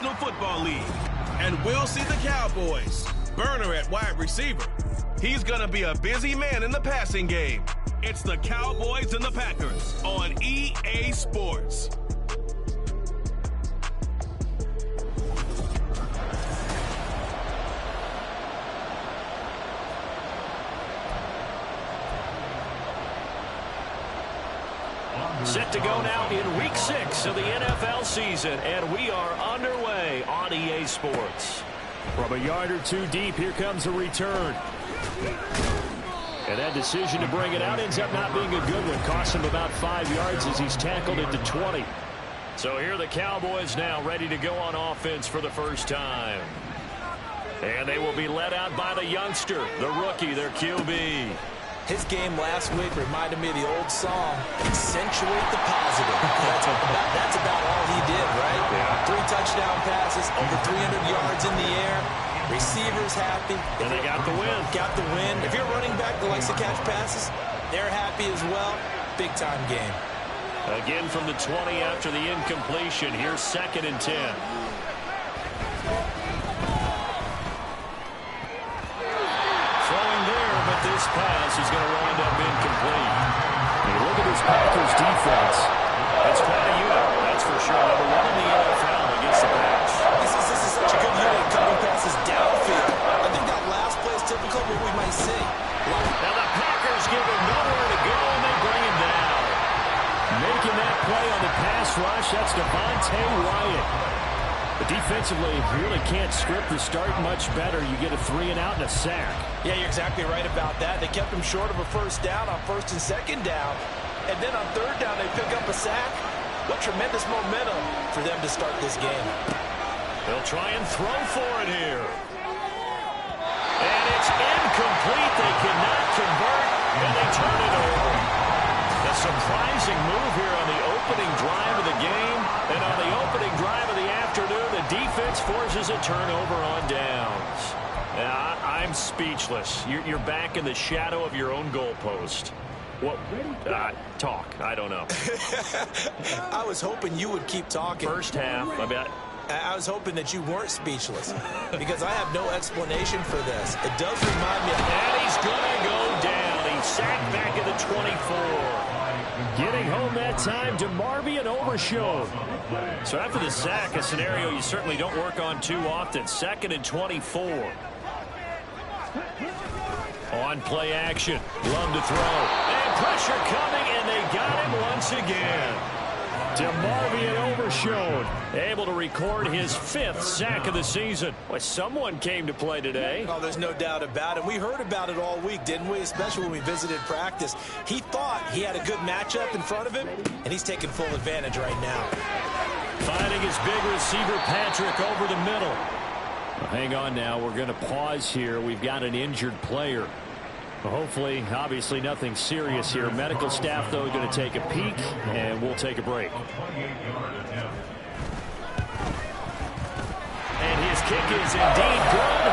National Football League. And we'll see the Cowboys. Burner at wide receiver. He's going to be a busy man in the passing game. It's the Cowboys and the Packers on EA Sports. Set to go now in Week 6 of the NFL season, and we are underway on EA Sports. From a yard or two deep, here comes a return. And that decision to bring it out ends up not being a good one. Cost him about 5 yards as he's tackled into 20. So here are the Cowboys now ready to go on offense for the first time. And they will be led out by the youngster, the rookie, their QB. His game last week reminded me of the old song, accentuate the positive. That's about all he did, right? Yeah. 3 touchdown passes, over 300 yards in the air. Receivers happy. And they got the win. Got the win. If you're a running back that likes to catch passes, they're happy as well. Big-time game. Again from the 20 after the incompletion. Here's 2nd and 10. This pass is going to wind up incomplete. And look at this Packers defense. It's quite a unit, that's for sure. Number 1 in the NFL against the pass. This is such a good unit cutting passes downfield. I think that last play is typical of what we might see. Now the Packers give him nowhere to go, and they bring him down. Making that play on the pass rush, that's Devontae Wyatt. But defensively, you really can't script the start much better. You get a 3 and out and a sack. Yeah, you're exactly right about that. They kept him short of a first down on 1st and 2nd down. And then on 3rd down, they pick up a sack. What tremendous momentum for them to start this game. They'll try and throw for it here. And it's incomplete. They cannot convert, and they turn it over. A surprising move here on the opening drive of the game. And on the opening drive of the afternoon, the defense forces a turnover on downs. I'm speechless. You're back in the shadow of your own goalpost. What? Talk. I don't know. I was hoping you would keep talking. First half, I bet. I was hoping that you weren't speechless because I have no explanation for this. It does remind me of... And he's going to go down. He's sacked back at the 24. Getting home that time to Marvian Overshown. So after the sack, a scenario you certainly don't work on too often. 2nd and 24. On play action. Love to throw. And pressure coming, and they got him once again. DeMarvion Overshown, able to record his 5th sack of the season. Well, someone came to play today. Oh, there's no doubt about it. We heard about it all week, didn't we? Especially when we visited practice. He thought he had a good matchup in front of him, and he's taking full advantage right now. Finding his big receiver, Patrick, over the middle. Well, hang on now. We're going to pause here. We've got an injured player. Hopefully, obviously nothing serious here. Medical staff, though, going to take a peek, and we'll take a break. And his kick is indeed good.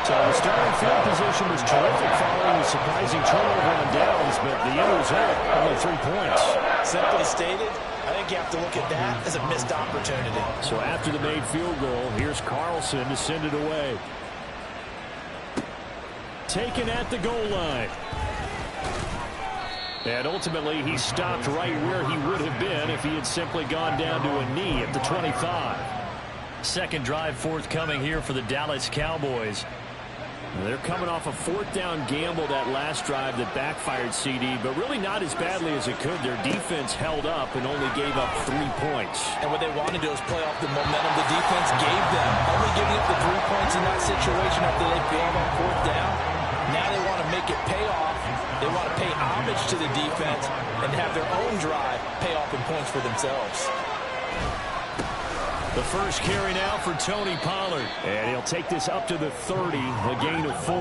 So the starting field position was terrific following the surprising turnover on downs, but the end result, only 3 points. Simply stated, I think you have to look at that as a missed opportunity. So after the made field goal, here's Carlson to send it away. Taken at the goal line. And ultimately, he stopped right where he would have been if he had simply gone down to a knee at the 25. Second drive forthcoming here for the Dallas Cowboys. They're coming off a 4th down gamble that last drive that backfired CD, but really not as badly as it could. Their defense held up and only gave up 3 points. And what they wanted to do is play off the momentum the defense gave them. Only giving up the 3 points in that situation after they failed on 4th down. Now they want to make it pay off. They want to pay homage to the defense and have their own drive pay off in points for themselves. The first carry now for Tony Pollard. And he'll take this up to the 30, a gain of 4.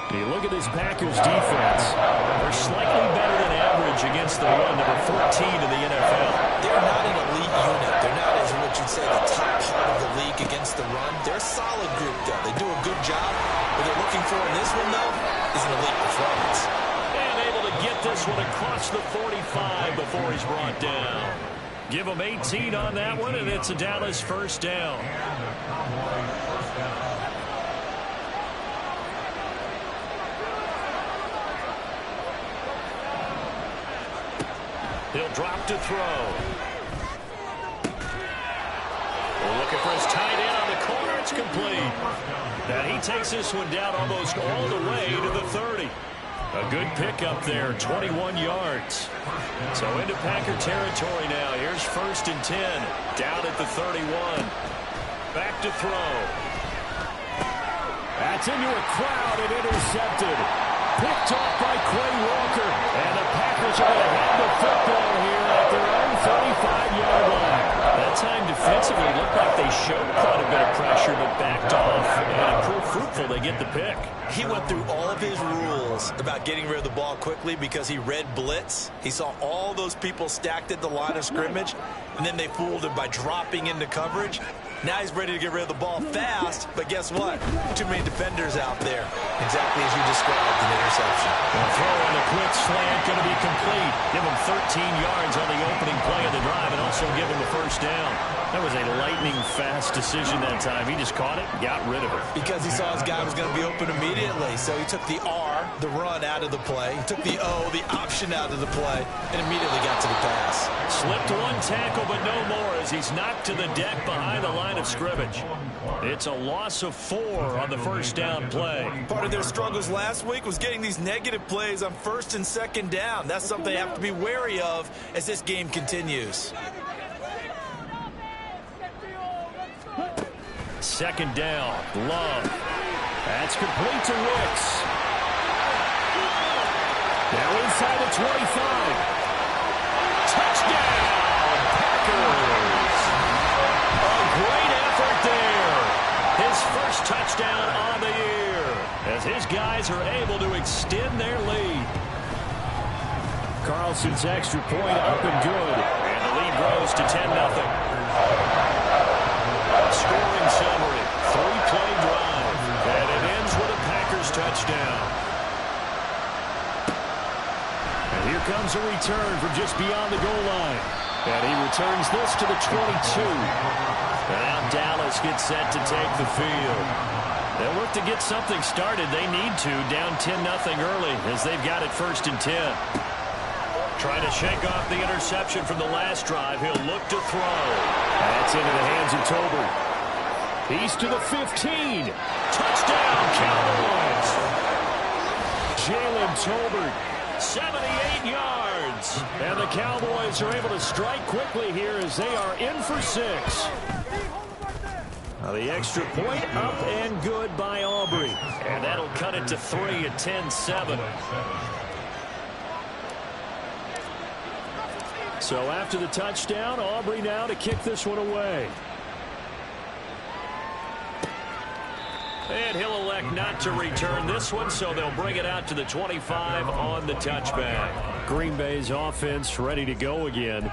Hey, look at this Packers defense. They're slightly better than average against the run, number 14 in the NFL. They're not an elite unit. They're not, as what you'd say, the top part of the league against the run. They're a solid group, though. They do a good job. What they're looking for in this one, though, is an elite performance. And able to get this one across the 45 before he's brought down. Give them 18 on that one, and it's a Dallas first down. He'll drop to throw. We're looking for his tight end on the corner. It's complete. And he takes this one down almost all the way to the 30. A good pickup there, 21 yards. So into Packer territory now. Here's 1st and 10, down at the 31. Back to throw. That's into a crowd and intercepted. Picked off by Quay Walker. And the Packers are going to have the football here at their own 35-yard line. That time defensively looked like they showed quite a bit of pressure but backed off. And it proved fruitful. They get the pick. He went through all of his rules about getting rid of the ball quickly because he read blitz. He saw all those people stacked at the line of scrimmage, and then they fooled him by dropping into coverage. Now he's ready to get rid of the ball fast, but guess what? Too many defenders out there. Exactly as you described, an interception. The throw on the quick slant going to be complete. Give him 13 yards on the opening play of the drive and also give him the first down. That was a lightning-fast decision that time. He just caught it and got rid of it. Because he saw his guy was going to be open immediately, so he took the R, the run, out of the play. He took the O, the option, out of the play, and immediately got to the pass. Slipped one tackle, but no more as he's knocked to the deck behind the line of scrimmage. It's a loss of 4 on the first down play. Part of their struggles last week was getting these negative plays on 1st and 2nd down. That's something they have to be wary of as this game continues. 2nd down, Love. That's complete to Wicks. Now inside the 25. Touchdown, Packers. A great effort there. His first touchdown on the year as his guys are able to extend their lead. Carlson's extra point up and good. And the lead grows to 10-0. Scoring summary, 3-play drive, and it ends with a Packers touchdown. And here comes a return from just beyond the goal line. And he returns this to the 22. And now Dallas gets set to take the field. They'll look to get something started. They need to, down 10-0 early as they've got it 1st and 10. Trying to shake off the interception from the last drive. He'll look to throw. That's into the hands of Tolbert. He's to the 15. Touchdown, Cowboys. Jalen Tolbert, 78 yards. And the Cowboys are able to strike quickly here as they are in for 6. Now the extra point up and good by Aubrey. And that'll cut it to 3 at 10-7. So after the touchdown, Aubrey now to kick this one away. And he'll elect not to return this one, so they'll bring it out to the 25 on the touchback. Green Bay's offense ready to go again.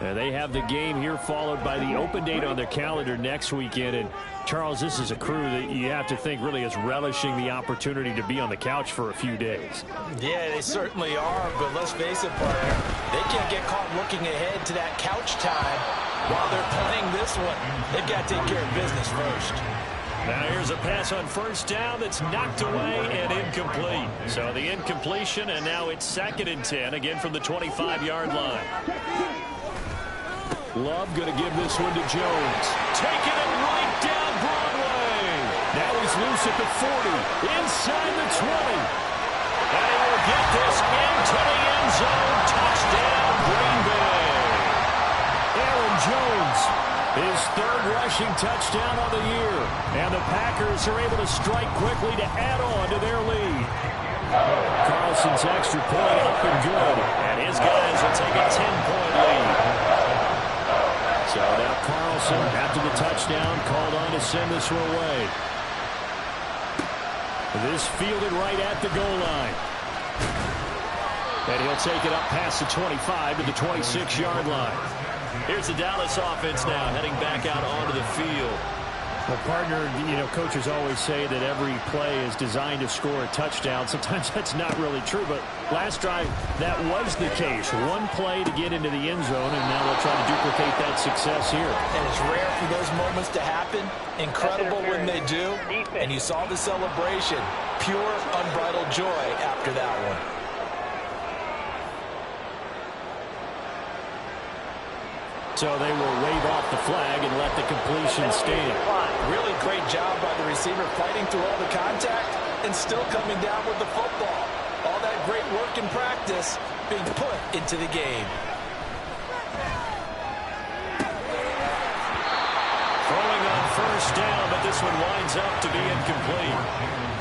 And they have the game here followed by the open date on their calendar next weekend. And, Charles, this is a crew that you have to think really is relishing the opportunity to be on the couch for a few days. Yeah, they certainly are, but let's face it, partner, they can't get caught looking ahead to that couch time while they're playing this one. They've got to take care of business first. Now here's a pass on 1st down that's knocked away and incomplete. So the incompletion, and now it's 2nd and 10, again from the 25-yard line. Love going to give this one to Jones. Taking it right down Broadway. Now he's loose at the 40, inside the 20. And he will get this into the end zone. Touchdown, Green Bay. Aaron Jones, his 3rd rushing touchdown of the year. And the Packers are able to strike quickly to add on to their lead. Carlson's extra point up and good. And his guys will take a 10-point lead. So now Carlson, after the touchdown, called on to send this one away. This fielded right at the goal line. And he'll take it up past the 25 to the 26-yard line. Here's the Dallas offense now heading back out onto the field. Well, partner, coaches always say that every play is designed to score a touchdown. Sometimes that's not really true, but last drive, that was the case. One play to get into the end zone, and now they'll try to duplicate that success here. And it's rare for those moments to happen. Incredible when they do. And you saw the celebration. Pure, unbridled joy after that one. So they will wave off the flag and let the completion stand. Really great job by the receiver fighting through all the contact and still coming down with the football. All that great work in practice being put into the game. Throwing on first down, but this one winds up to be incomplete.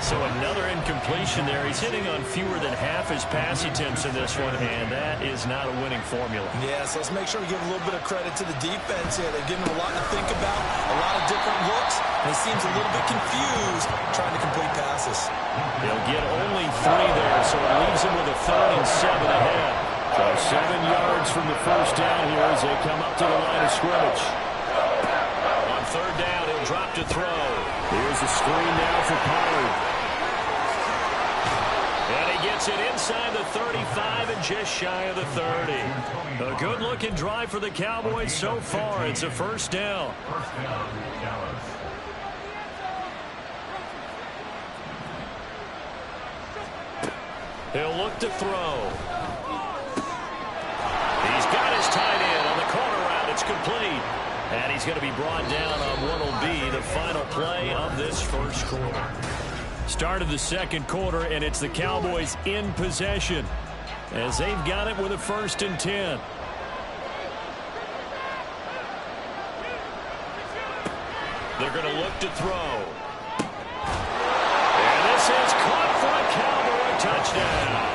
So another incompletion there. He's hitting on fewer than half his pass attempts in this one, and that is not a winning formula. Yeah, so let's make sure we give a little bit of credit to the defense here. They're giving him a lot to think about, a lot of different looks, and he seems a little bit confused trying to complete passes. They'll get only 3 there, so it leaves him with a 3rd and 7 ahead. So 7 yards from the first down here as they come up to the line of scrimmage. On 3rd down, he'll drop to throw. Here's a screen now for Pollard. And he gets it inside the 35 and just shy of the 30. A good-looking drive for the Cowboys so far. It's a first down. He'll look to throw. He's got his tight end on the corner route. It's complete. And he's going to be brought down on what will be the final play of this first quarter. Start of the second quarter, and it's the Cowboys in possession as they've got it with a 1st and 10. They're going to look to throw. And this is caught for a Cowboy touchdown.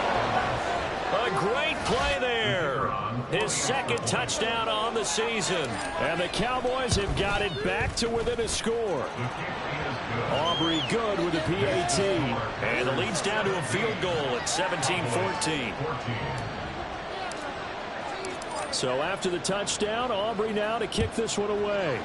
A great play there. His 2nd touchdown on the season. And the Cowboys have got it back to within a score. Aubrey good with a PAT. And the lead's down to a field goal at 17-14. So after the touchdown, Aubrey now to kick this one away.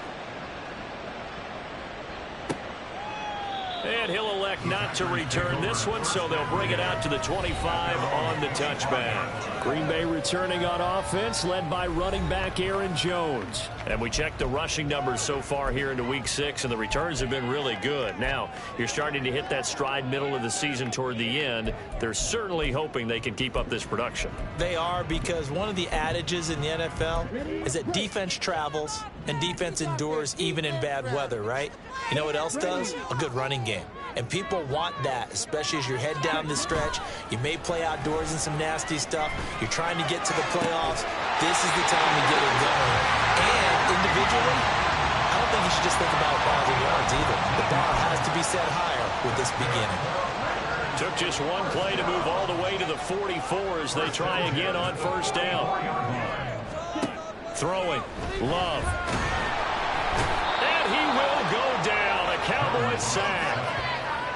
And he'll elect not to return this one, so they'll bring it out to the 25 on the touchback. Green Bay returning on offense, led by running back Aaron Jones. And we checked the rushing numbers so far here into Week 6, and the returns have been really good. Now, you're starting to hit that stride middle of the season toward the end. They're certainly hoping they can keep up this production. They are, because one of the adages in the NFL is that defense travels and defense endures even in bad weather, right? You know what else does? A good running game. And people want that, especially as you head down the stretch. You may play outdoors in some nasty stuff. You're trying to get to the playoffs. This is the time to get it going. And individually, I don't think you should just think about 1,000 yards either. The bar has to be set higher with this beginning. Took just one play to move all the way to the 44 as they try again on first down. Throwing. Love. And he will go down. A Cowboys sack.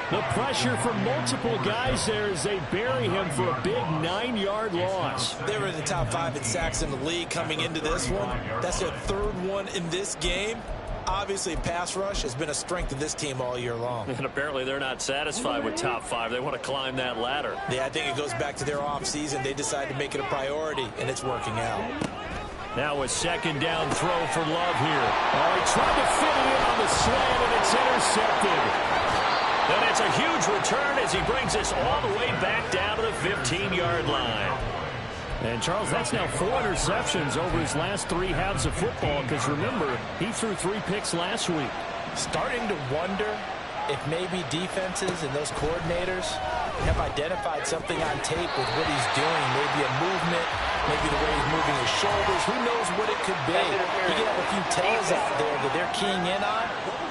The pressure from multiple guys there as they bury him for a big 9-yard loss. They were in the top 5 in sacks in the league coming into this one. That's their 3rd one in this game. Obviously, pass rush has been a strength of this team all year long. And apparently they're not satisfied with top 5. They want to climb that ladder. Yeah, I think it goes back to their offseason. They decided to make it a priority, and it's working out. Now a 2nd down throw for Love here. Oh, he tried to fit it in on the slant, and it's intercepted. And it's a huge return as he brings us all the way back down to the 15-yard line. And, Charles, that's now 4 interceptions over his last 3 halves of football, because, remember, he threw 3 picks last week. Starting to wonder if maybe defenses and those coordinators have identified something on tape with what he's doing, maybe a movement, maybe the way he's moving his shoulders. Who knows what it could be? You can have a few tells out there that they're keying in on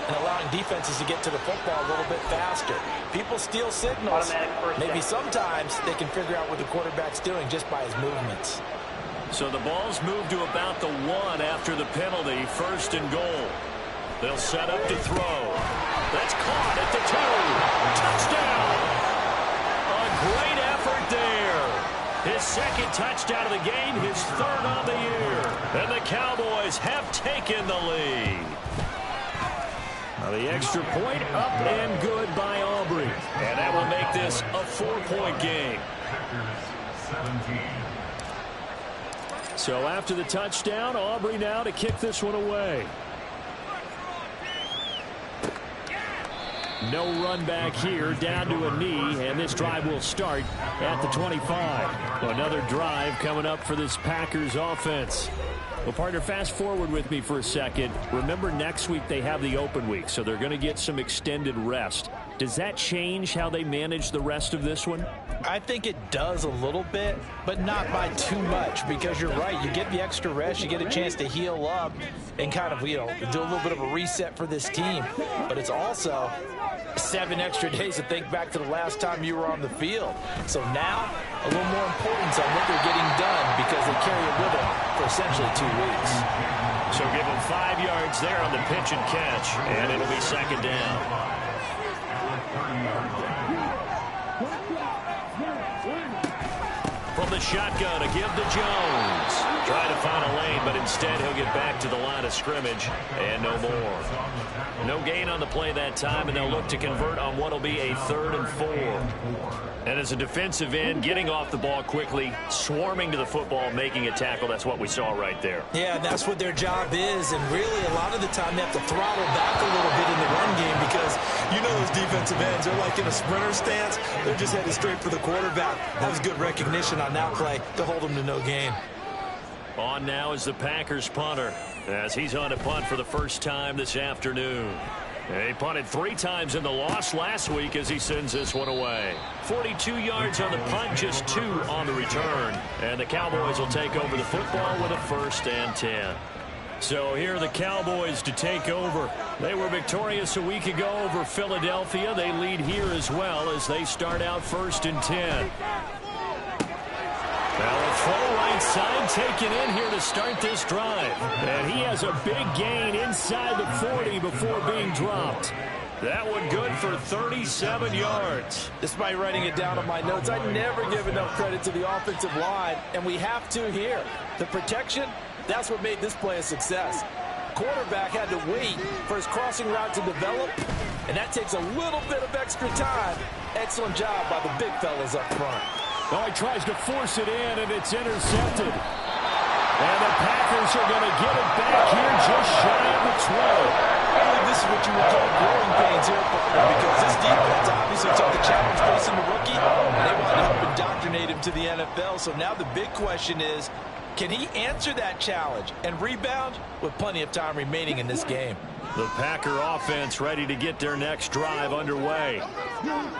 and allowing defenses to get to the football a little bit faster. People steal signals. Maybe sometimes they can figure out what the quarterback's doing just by his movements. So the ball's moved to about the 1 after the penalty, 1st and goal. They'll set up to throw. That's caught at the 2. Touchdown! A great effort there. His 2nd touchdown of the game, his 3rd on the year. And the Cowboys have taken the lead. The extra point up and good by Aubrey. And that will make this a 4-point game. So after the touchdown, Aubrey now to kick this one away. No run back here, down to a knee, and this drive will start at the 25. Another drive coming up for this Packers offense. Well, partner, fast forward with me for a second. Remember, next week they have the open week, so they're going to get some extended rest. Does that change how they manage the rest of this one? I think it does a little bit, but not by too much, because you're right. You get the extra rest, you get a chance to heal up and kind of, do a little bit of a reset for this team. But it's also 7 extra days to think back to the last time you were on the field. So now, a little more importance on what they're getting done, because they carry it with them for essentially 2 weeks. So give them 5 yards there on the pitch and catch, and it'll be second down. From the shotgun, a give to Jones. Try to find a lane, but instead he'll get back to the line of scrimmage, and no more. No gain on the play that time, and they'll look to convert on what will be a 3rd and 4. And as a defensive end, getting off the ball quickly, swarming to the football, making a tackle, that's what we saw right there. Yeah, that's what their job is, and really a lot of the time they have to throttle back a little bit in the run game, because those defensive ends, they're like in a sprinter stance. They're just headed straight for the quarterback. That was good recognition on that play to hold them to no gain. On now is the Packers punter, as he's on to punt for the first time this afternoon. He punted 3 times in the loss last week as he sends this one away. 42 yards on the punt, just 2 on the return. And the Cowboys will take over the football with a 1st and 10. So here are the Cowboys to take over. They were victorious a week ago over Philadelphia. They lead here as well as they start out 1st and 10. Now a throw right side taken in here to start this drive. And he has a big gain inside the 40 before being dropped. That one good for 37 yards. Despite writing it down on my notes, I never give enough credit to the offensive line, and we have to here. The protection, that's what made this play a success. Quarterback had to wait for his crossing route to develop, and that takes a little bit of extra time. Excellent job by the big fellas up front. Oh, he tries to force it in, and it's intercepted. And the Packers are going to get it back here just shy of the 12. I think this is what you would call growing pains here, because this defense obviously took the challenge facing the rookie, and they want to help indoctrinate him to the NFL. So now the big question is, can he answer that challenge and rebound with plenty of time remaining in this game? The Packer offense ready to get their next drive underway.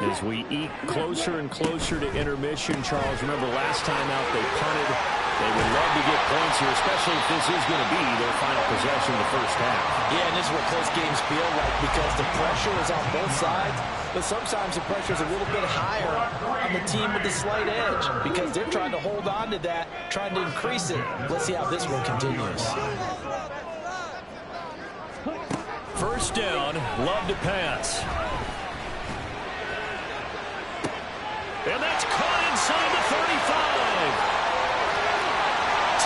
As we eke closer and closer to intermission, Charles, remember last time out they punted. They would love to get points here, especially if this is going to be their final possession of the first half. Yeah, and this is what close games feel like, because the pressure is on both sides, but sometimes the pressure is a little bit higher on the team with the slight edge, because they're trying to hold on to that, trying to increase it. Let's see how this one continues. First down, Love to pass. And that's caught inside the 35.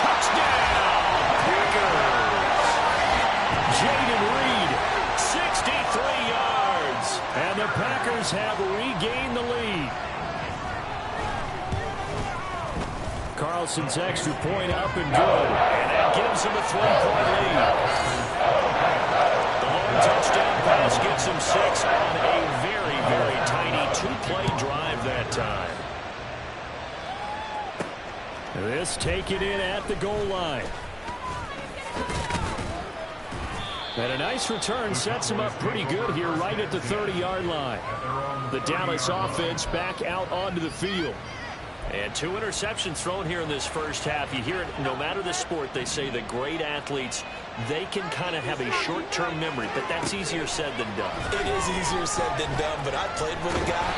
Touchdown, Packers. Jaden Reed, 63 yards. And the Packers have regained the lead. Carlson's extra point up and good. And that gives him a 3-point lead. Touchdown pass gets him 6 on a very, very tiny 2-play drive that time. This taken in at the goal line. And a nice return sets him up pretty good here right at the 30-yard line. The Dallas offense back out onto the field. And 2 interceptions thrown here in this first half. You hear it, no matter the sport, they say the great athletes, they can kind of have a short-term memory, but that's easier said than done. It is easier said than done, but I played with a guy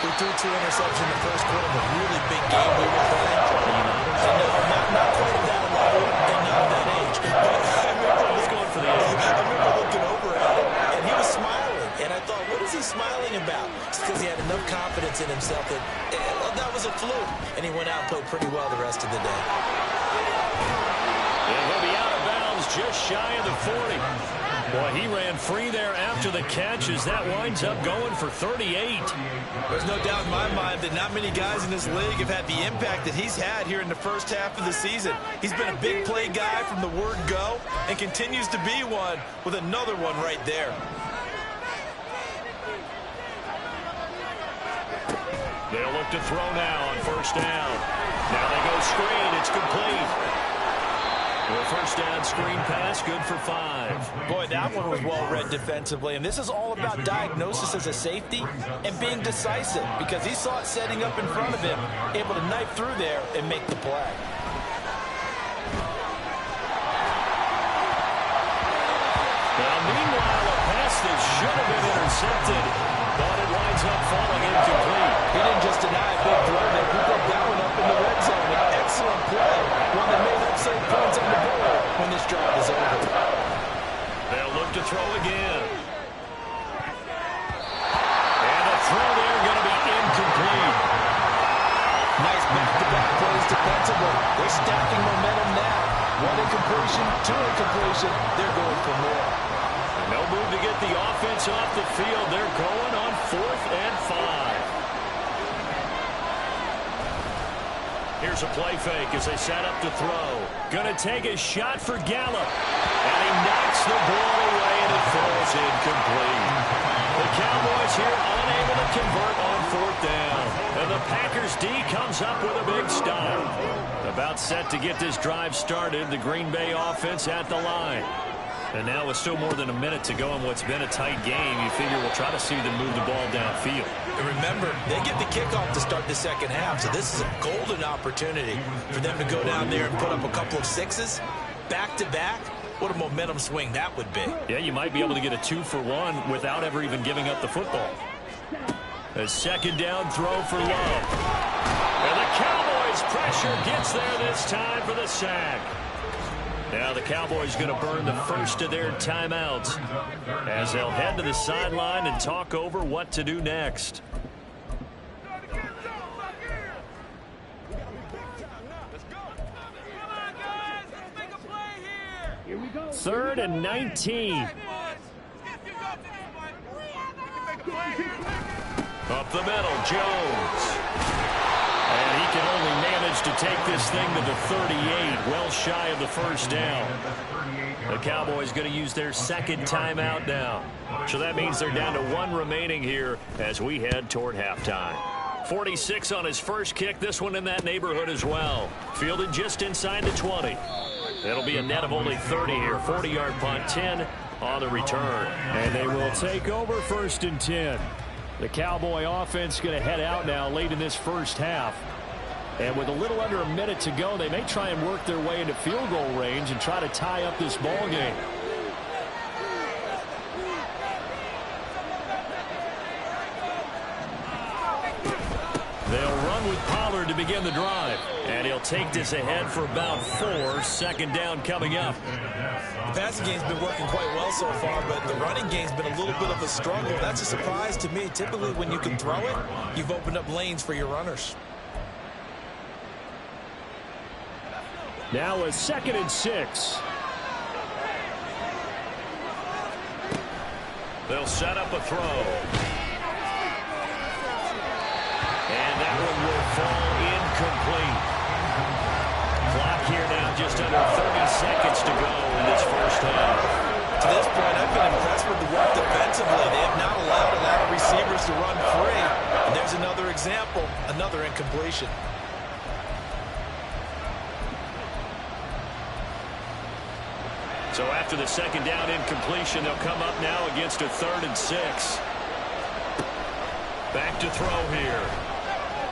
who threw 2 interceptions in the first quarter of a really big game we were playing. Not quite at that level and not at that age. But I remember looking over at him, and he was smiling. And I thought, what is he smiling about? It's because he had enough confidence in himself that that was a fluke. And he went out and played pretty well the rest of the day. And he'll be out of bounds just shy of the 40. Boy, he ran free there after the catch as that winds up going for 38. There's no doubt in my mind that not many guys in this league have had the impact that he's had here in the first half of the season. He's been a big play guy from the word go and continues to be one with another one right there. They'll look to throw now on first down. Now they go screen. It's complete. The first down screen pass, good for 5. Boy, that one was well read defensively. And this is all about diagnosis as a safety and being decisive because he saw it setting up in front of him, able to knife through there and make the play. Now, meanwhile, a pass that should have been intercepted, but it winds up falling incomplete. He didn't just deny a big throw there. He broke that one up in the red zone. An excellent play. One that made upside points on the board when this drive is over. They'll look to throw again. And the throw there going to be incomplete. Nice back-to-back plays defensively. They're stacking momentum now. 1 incompletion, 2 incompletion. They're going for more. No move to get the offense off the field. They're going on 4th and 5. Here's a play fake as they set up to throw. Going to take a shot for Gallup. And he knocks the ball away, and it falls incomplete. The Cowboys here unable to convert on 4th down. And the Packers D comes up with a big stop. About set to get this drive started, the Green Bay offense at the line. And now with still more than a minute to go in what's been a tight game, you figure we'll try to see them move the ball downfield. And remember, they get the kickoff to start the second half, so this is a golden opportunity for them to go down there and put up a couple of 6s back-to-back. What a momentum swing that would be. Yeah, you might be able to get a 2-for-1 without ever even giving up the football. A second down throw for Love. And the Cowboys pressure gets there this time for the sack. Now the Cowboys going to burn the first of their timeouts as they'll head to the sideline and talk over what to do next. Here we go. 3rd and 19. Up the middle, Jones. And he can only manage to take this thing to the 38, well shy of the first down. The Cowboys going to use their second timeout now. So that means they're down to 1 remaining here as we head toward halftime. 46 on his first kick, this one in that neighborhood as well. Fielded just inside the 20. It'll be a net of only 30 here, 40-yard punt, 10 on the return. And they will take over 1st and 10. The Cowboy offense going to head out now late in this first half. And with a little under a minute to go, they may try and work their way into field goal range and try to tie up this ball game. They'll run with Pollard to begin the drive. And he'll take this ahead for about 4. Second down coming up. The passing game's been working quite well so far, but the running game's been a little bit of a struggle. That's a surprise to me. Typically, when you can throw it, you've opened up lanes for your runners. Now a 2nd and 6. They'll set up a throw. And that one will fall incomplete. Clock here now just under 30 seconds to go in this first half. To this point, I've been impressed with the work defensively. They have not allowed a lot of receivers to run free. And there's another example, another incompletion. So after the second down incompletion, they'll come up now against a 3rd and 6. Back to throw here.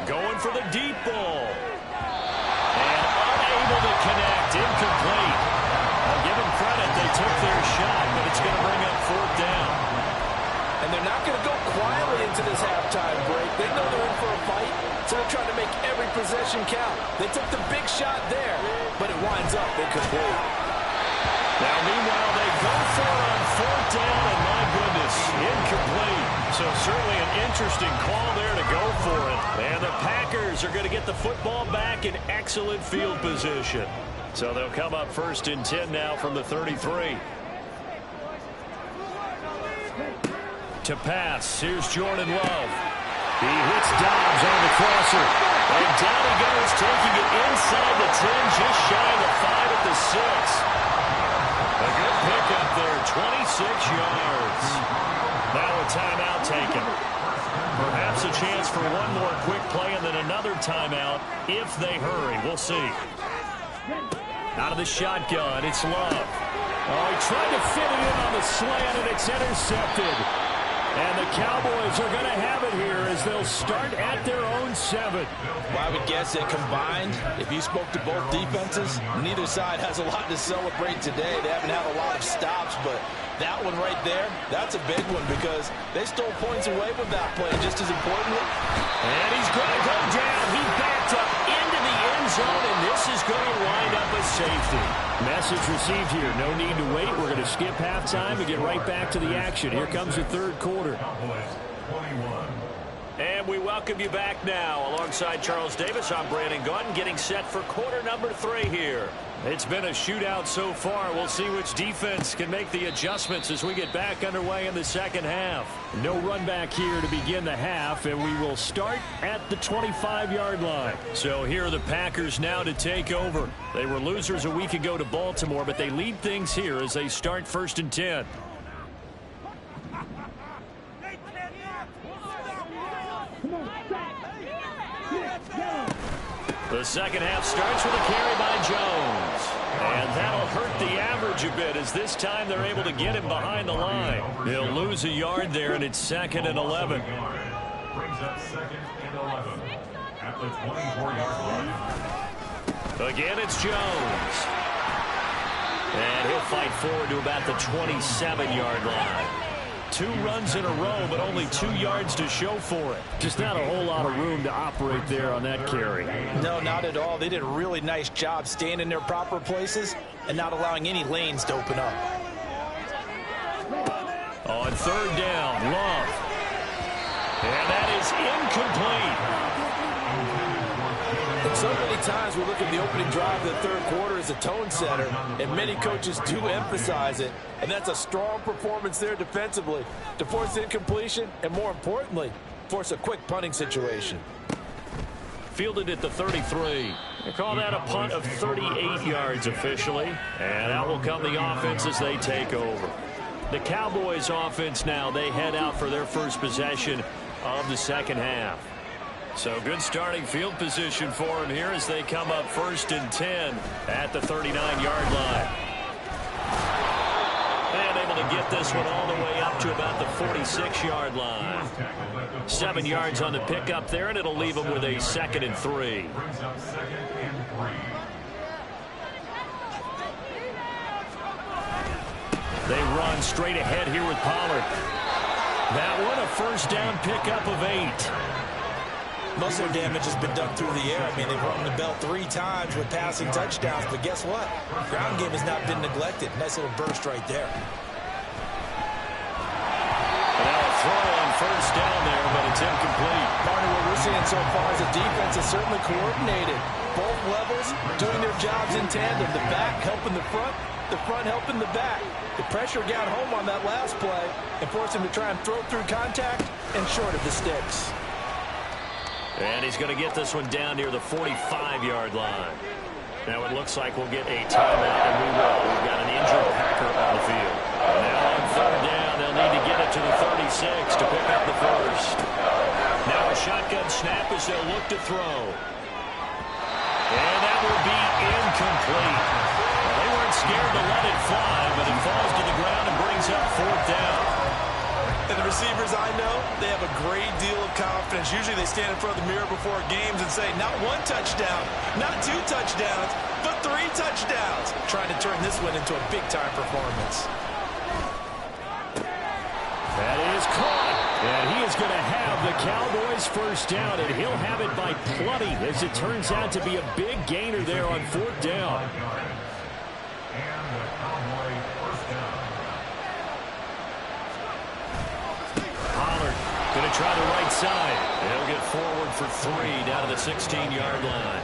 Going for the deep ball. And unable to connect. Incomplete. I'll give them credit. They took their shot, but it's going to bring up 4th down. And they're not going to go quietly into this halftime break. They know they're in for a fight, so they're trying to make every possession count. They took the big shot there, but it winds up incomplete. Now, meanwhile, they go for it on 4th down, and my goodness, incomplete. So certainly an interesting call there to go for it. And the Packers are going to get the football back in excellent field position. So they'll come up 1st and 10 now from the 33. To pass. Here's Jordan Love. He hits Dobbs on the crosser. And down he goes, taking it inside the 10, just shy of the 5 at the 6. A good pickup there, 26 yards. Now a timeout taken. Perhaps a chance for one more quick play and then another timeout if they hurry. We'll see. Out of the shotgun, it's Love. Oh, he tried to fit it in on the slant, and it's intercepted. And the Cowboys are going to have it here as they'll start at their own 7. Well, I would guess that combined, if you spoke to both defenses, neither side has a lot to celebrate today. They haven't had a lot of stops, but that one right there, that's a big one because they stole points away with that play, just as importantly. And he's going to go down. He backed up into the end zone, and this is going to wind up a safety. Message received here. No need to wait. We're going to skip halftime and get right back to the action. Here comes the third quarter. And we welcome you back now. Alongside Charles Davis, I'm Brandon Gaudin, getting set for quarter number 3 here. It's been a shootout so far. We'll see which defense can make the adjustments as we get back underway in the second half. No run back here to begin the half, and we will start at the 25-yard line. So here are the Packers now to take over. They were losers a week ago to Baltimore, but they lead things here as they start 1st and 10. The second half starts with a carry by Jones. And that'll hurt the average a bit as this time they're able to get him behind the line. He'll lose a yard there, and it's 2nd and 11. Brings up 2nd and 11 at the 24-yard line. Again, it's Jones. And he'll fight forward to about the 27-yard line. 2 runs in a row, but only 2 yards to show for it. Just not a whole lot of room to operate there on that carry. No, not at all. They did a really nice job staying in their proper places and not allowing any lanes to open up. On 3rd down, Love. And that is incomplete. So many times we look at the opening drive of the third quarter as a tone setter, and many coaches do emphasize it, and that's a strong performance there defensively to force incompletion and, more importantly, force a quick punting situation. Fielded at the 33. They call that a punt of 38 yards officially, and out will come the offense as they take over. The Cowboys offense now, they head out for their first possession of the second half. So good starting field position for them here as they come up 1st and 10 at the 39-yard line. And able to get this one all the way up to about the 46-yard line. 7 yards on the pickup there, and it'll leave them with a 2nd and 3. Brings up 2nd and 3. They run straight ahead here with Pollard. That one a first down pickup of 8. Most of their damage has been done through the air. I mean, they've rung the bell 3 times with passing touchdowns, but guess what? Ground game has not been neglected. Nice little burst right there. Now a throw on first down there, but it's incomplete. Partner, what we're seeing so far is the defense is certainly coordinated. Both levels doing their jobs in tandem. The back helping the front helping the back. The pressure got home on that last play and forced him to try and throw through contact and short of the sticks. And he's going to get this one down near the 45-yard line. Now it looks like we'll get a timeout, and we will. We've got an injured Packer on the field. Now on 3rd down, they'll need to get it to the 36 to pick up the first. Now a shotgun snap as they'll look to throw. And that will be incomplete. Well, they weren't scared to let it fly, but it falls to the ground and brings up 4th down. And the receivers I know, they have a great deal of confidence. Usually they stand in front of the mirror before games and say, not 1 touchdown, not 2 touchdowns, but 3 touchdowns. Trying to turn this one into a big-time performance. That is caught. And he is going to have the Cowboys first down, and he'll have it by plenty as it turns out to be a big gainer there on 4th down. And the Cowboy first down. Pollard going to try the right side. He'll get forward for 3 down to the 16-yard line.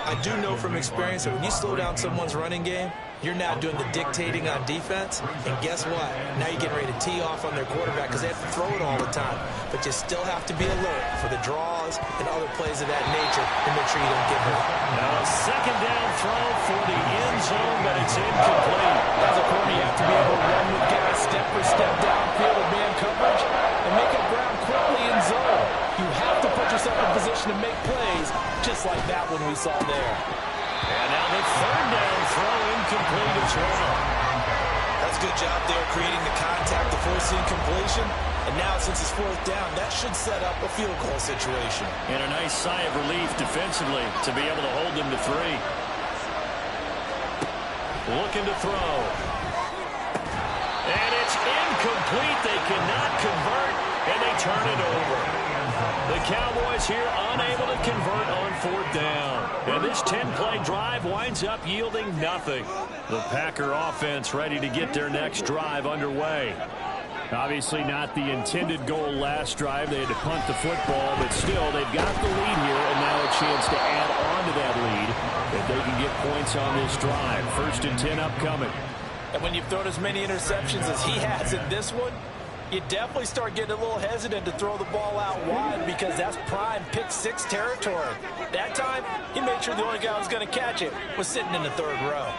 I do know from experience that when you slow down someone's running game, You're now doing the dictating on defense, and guess what? Now you're getting ready to tee off on their quarterback because they have to throw it all the time. But you still have to be alert for the draws and other plays of that nature to make sure you don't get hurt. Now a second down throw for the end zone, but it's incomplete. As a corner, you have to be able to run with guys step for step downfield with man coverage and make up ground quickly in zone. You have to put yourself in position to make plays, just like that one we saw there. And now the third down throw incomplete as well. That's a good job there creating the contact, the forcing completion. And now since it's fourth down, that should set up a field goal situation. And a nice sigh of relief defensively to be able to hold them to 3. Looking to throw. And it's incomplete. They cannot convert, and they turn it over. The Cowboys here unable to convert on fourth down. And this 10-play drive winds up yielding nothing. The Packer offense ready to get their next drive underway. Obviously not the intended goal last drive. They had to punt the football, but still they've got the lead here, and now a chance to add on to that lead if they can get points on this drive. 1st and 10 upcoming. And when you've thrown as many interceptions as he has in this one, you definitely start getting a little hesitant to throw the ball out wide because that's prime pick 6 territory. That time, he made sure the only guy who was going to catch it was sitting in the 3rd row.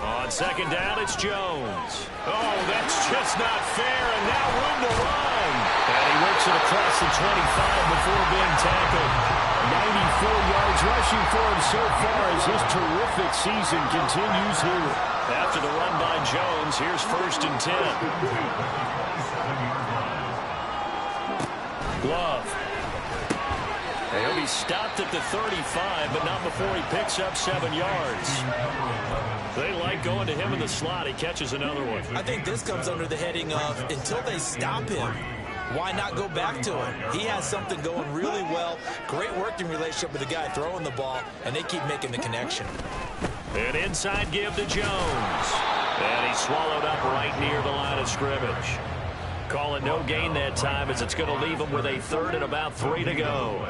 On second down, it's Jones. Oh, that's just not fair, and now room to run. And he works it across the 25 before being tackled. 94 yards rushing for him so far as his terrific season continues here. After the run by Jones, here's 1st and 10. Love. He'll be stopped at the 35, but not before he picks up 7 yards. They like going to him in the slot. He catches another one. I think this comes under the heading of until they stop him, why not go back to him? He has something going really well. Great working relationship with the guy throwing the ball, and they keep making the connection. An inside give to Jones. And he's swallowed up right near the line of scrimmage. Call it no gain that time as it's going to leave him with a 3rd and about 3 to go.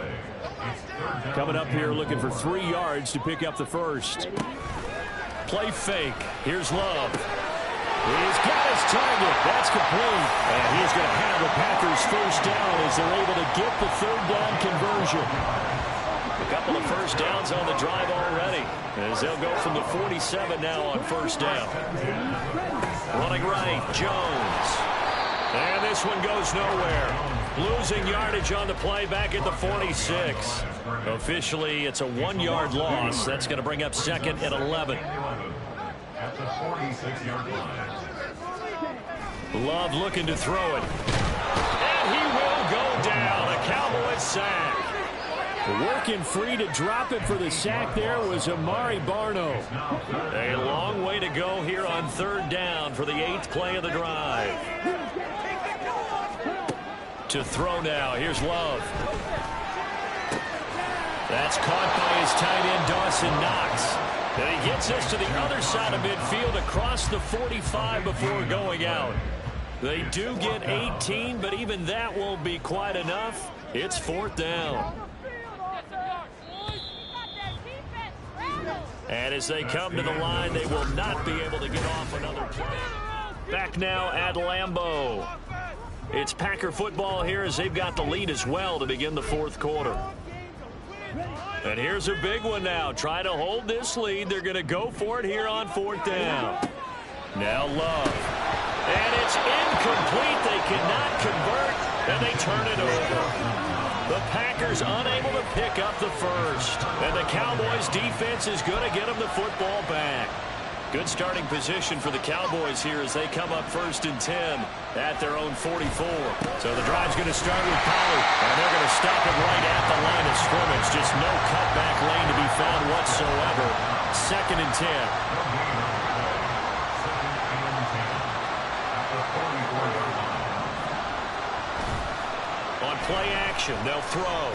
Coming up here looking for 3 yards to pick up the 1st. Play fake. Here's Love. He's got his target. That's complete. And he's going to have the Packers 1st down as they're able to get the 3rd down conversion. A couple of 1st downs on the drive already as they'll go from the 47 now on 1st down. Running right, Jones. And this one goes nowhere. Losing yardage on the play back at the 46. Officially, it's a 1-yard loss. That's going to bring up 2nd and 11. At the 46-yard line. Love looking to throw it. And he will go down. A Cowboys sack. Working free to drop it for the sack there was Amari Barno. A long way to go here on 3rd down for the 8th play of the drive. To throw now. Here's Love. That's caught by his tight end, Dawson Knox. And he gets us to the other side of midfield across the 45 before going out. They do get 18, but even that won't be quite enough. It's 4th down. And as they come to the line, they will not be able to get off another play. Back now at Lambeau. It's Packer football here as they've got the lead as well to begin the 4th quarter. And here's a big one now. Trying to hold this lead. They're going to go for it here on 4th down. Now Love. And it's incomplete. They cannot convert, and they turn it over. The Packers unable to pick up the 1st. And the Cowboys defense is going to get them the football back. Good starting position for the Cowboys here as they come up 1st and 10 at their own 44. So the drive's going to start with Pollard, and they're going to stop it right at the line of scrimmage. Just no cutback lane to be found whatsoever. 2nd and 10. On play action, they'll throw.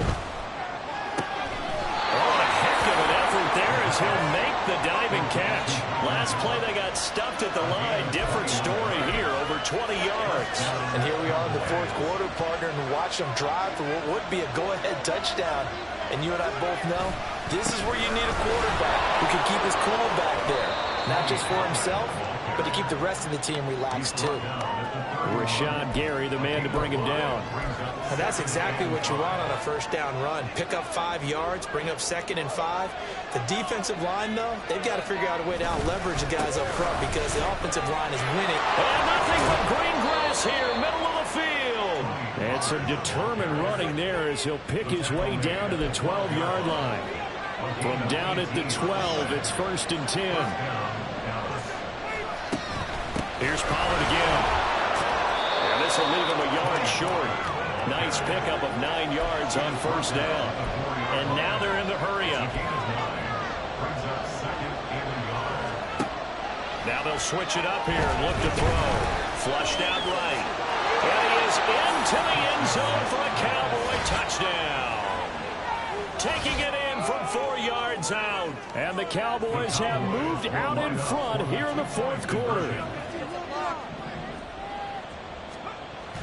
Oh, a heck of an effort there as he'll make the diving catch. Last play they got stuffed at the line. Different story here, over 20 yards. And here we are in the 4th quarter, partner, and watch them drive for what would be a go-ahead touchdown. And you and I both know this is where you need a quarterback who can keep his cool back there. Not just for himself, but to keep the rest of the team relaxed too. Rashawn Gary, the man to bring him down. And that's exactly what you want on a first down run. Pick up 5 yards, bring up 2nd and 5. The defensive line, though, they've got to figure out a way to out-leverage the guys up front because the offensive line is winning. And nothing but green grass here, middle of the field. And some determined running there as he'll pick his way down to the 12-yard line. From down at the 12, it's 1st and 10. Here's Pollard again. And this will leave him a yard short. Nice pickup of 9 yards on 1st down. And now they're in the hurry-up. Now they'll switch it up here and look to throw. Flushed out right. And he is into the end zone for a Cowboy touchdown. Taking it in from 4 yards out. And the Cowboys have moved out in front here in the 4th quarter.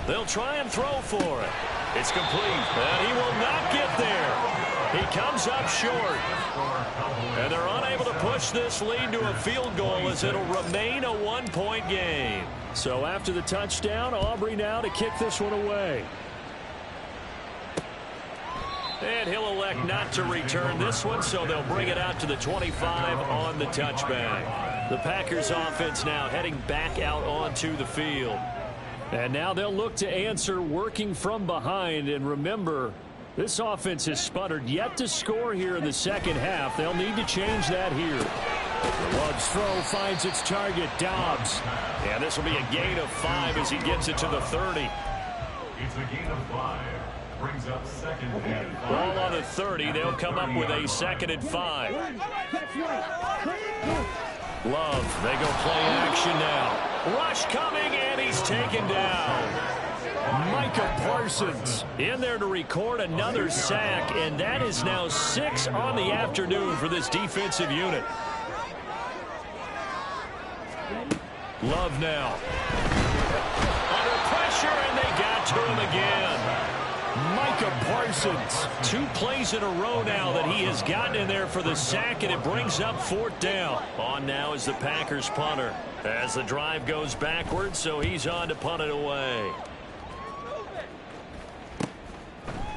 They'll try and throw for it. It's complete, and he will not get there. He comes up short. And they're unable to push this lead to a field goal as it'll remain a 1-point game. So after the touchdown, Aubrey now to kick this one away. And he'll elect not to return this one, so they'll bring it out to the 25 on the touchback. The Packers offense now heading back out onto the field. And now they'll look to answer working from behind. And remember, this offense has sputtered yet to score here in the second half. They'll need to change that here. The Love's throw finds its target, Dobbs. And this will be a gain of 5 as he gets it to the 30. It's a gain of 5. Brings up 2nd and 5. Ball on the 30. They'll come up with a 2nd and 5. Love, they go play action now. Rush coming, and he's taken down. Micah Parsons in there to record another sack, and that is now 6 on the afternoon for this defensive unit. Love now. Under pressure, and they got to him again. Micah Parsons, 2 plays in a row now that he has gotten in there for the sack, and it brings up 4th down. On now is the Packers punter as the drive goes backwards, so he's on to punt it away.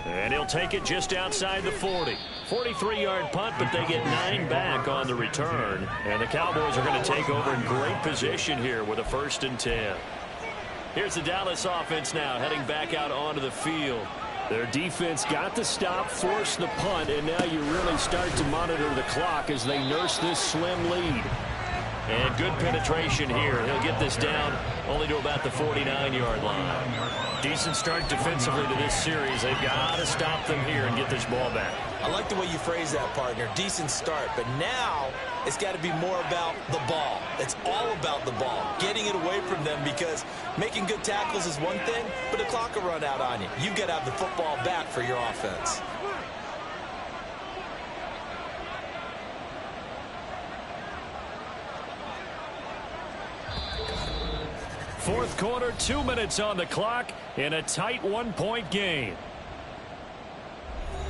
And he'll take it just outside the 40. 43-yard punt, but they get 9 back on the return. And the Cowboys are going to take over in great position here with a 1st and 10. Here's the Dallas offense now heading back out onto the field. Their defense got the stop, forced the punt, and now you really start to monitor the clock as they nurse this slim lead. And good penetration here. He'll get this down only to about the 49-yard line. Decent start defensively to this series. They've got to stop them here and get this ball back. I like the way you phrase that, partner. Decent start, but now it's got to be more about the ball. It's all about the ball, getting it away from them, because making good tackles is one thing, but the clock will run out on you. You've got to have the football back for your offense. Fourth quarter, 2 minutes on the clock in a tight 1-point game.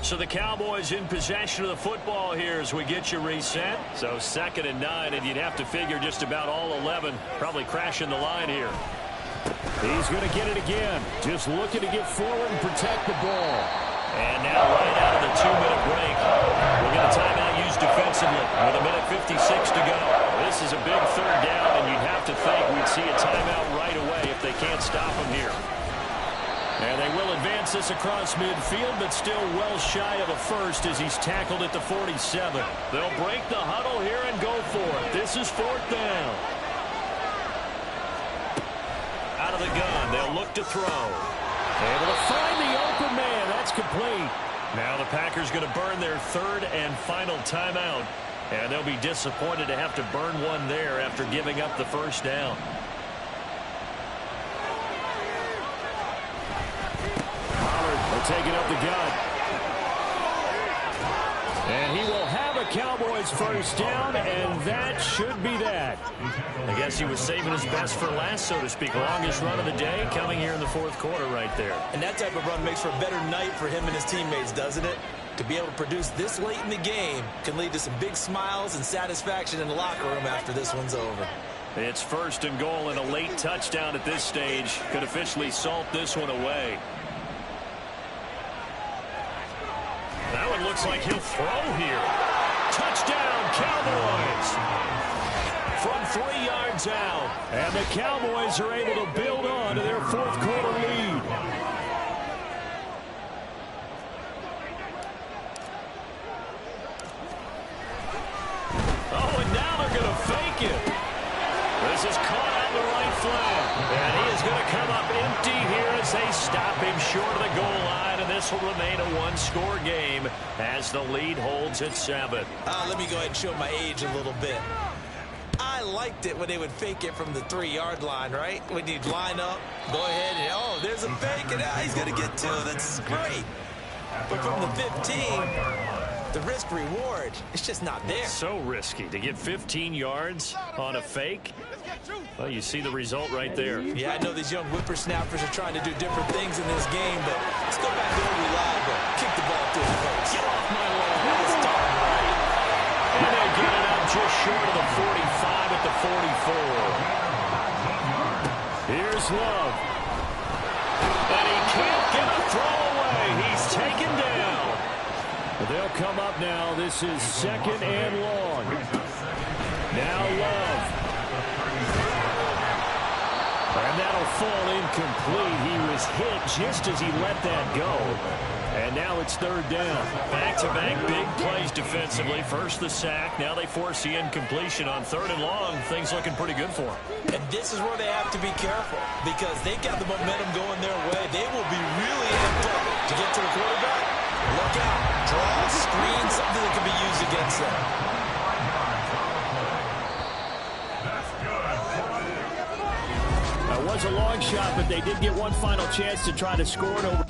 So the Cowboys in possession of the football here as we get you reset. So 2nd and 9, and you'd have to figure just about all 11 probably crashing the line here. He's going to get it again. Just looking to get forward and protect the ball. And now right out of the 2-minute break, we'll get a timeout used defensively with 1:56 to go. This is a big 3rd down, and you'd have to think we'd see a timeout right away if they can't stop him here. And they will advance this across midfield, but still well shy of a first as he's tackled at the 47. They'll break the huddle here and go for it. This is 4th down. Out of the gun, they'll look to throw. Able to find the open man. That's complete. Now the Packers going to burn their 3rd and final timeout. And they'll be disappointed to have to burn one there after giving up the 1st down. Taking up the gun. And he will have a Cowboys 1st down, and that should be that. I guess he was saving his best for last, so to speak. Longest run of the day coming here in the 4th quarter right there. And that type of run makes for a better night for him and his teammates, doesn't it? to be able to produce this late in the game can lead to some big smiles and satisfaction in the locker room after this one's over. It's 1st and goal, and a late touchdown at this stage could officially salt this one away. That one looks like he'll throw here. Touchdown, Cowboys! From 3 yards out. And the Cowboys are able to build on to their 4th quarter lead. Oh, and now they're going to fake it. This is caught on the right flank. And he is going to come up empty here as they stop him short of the goal line. And this will remain a 1-score game as the lead holds at 7. Let me go ahead and show my age a little bit. I liked it when they would fake it from the 3-yard line, right? When you'd line up, go ahead and, oh, there's a fake, and he's going to get 2. That's great. But from the 15, the risk-reward, it's just not there. So risky to get 15 yards on a fake. Well, you see the result right there. Yeah, I know these young whippersnappers are trying to do different things in this game, but let's go back to what we lied about. Kick the ball to him first. Get off my lawn. That's darn right. And they get it up just short of the 45 at the 44. Here's Love. And he can't get a throw away. He's taken down. They'll come up now. This is 2nd and long. Now Love. And that'll fall incomplete. He was hit just as he let that go. And now it's 3rd down. Back-to-back big plays defensively. First the sack. Now they force the incompletion on 3rd and long. Things looking pretty good for them. And this is where they have to be careful because they've got the momentum going their way. They will be really amped up to get to the quarterback. Look out. Draw, screen, something that can be used against them. That was a long shot, but they did get one final chance to try to score it over.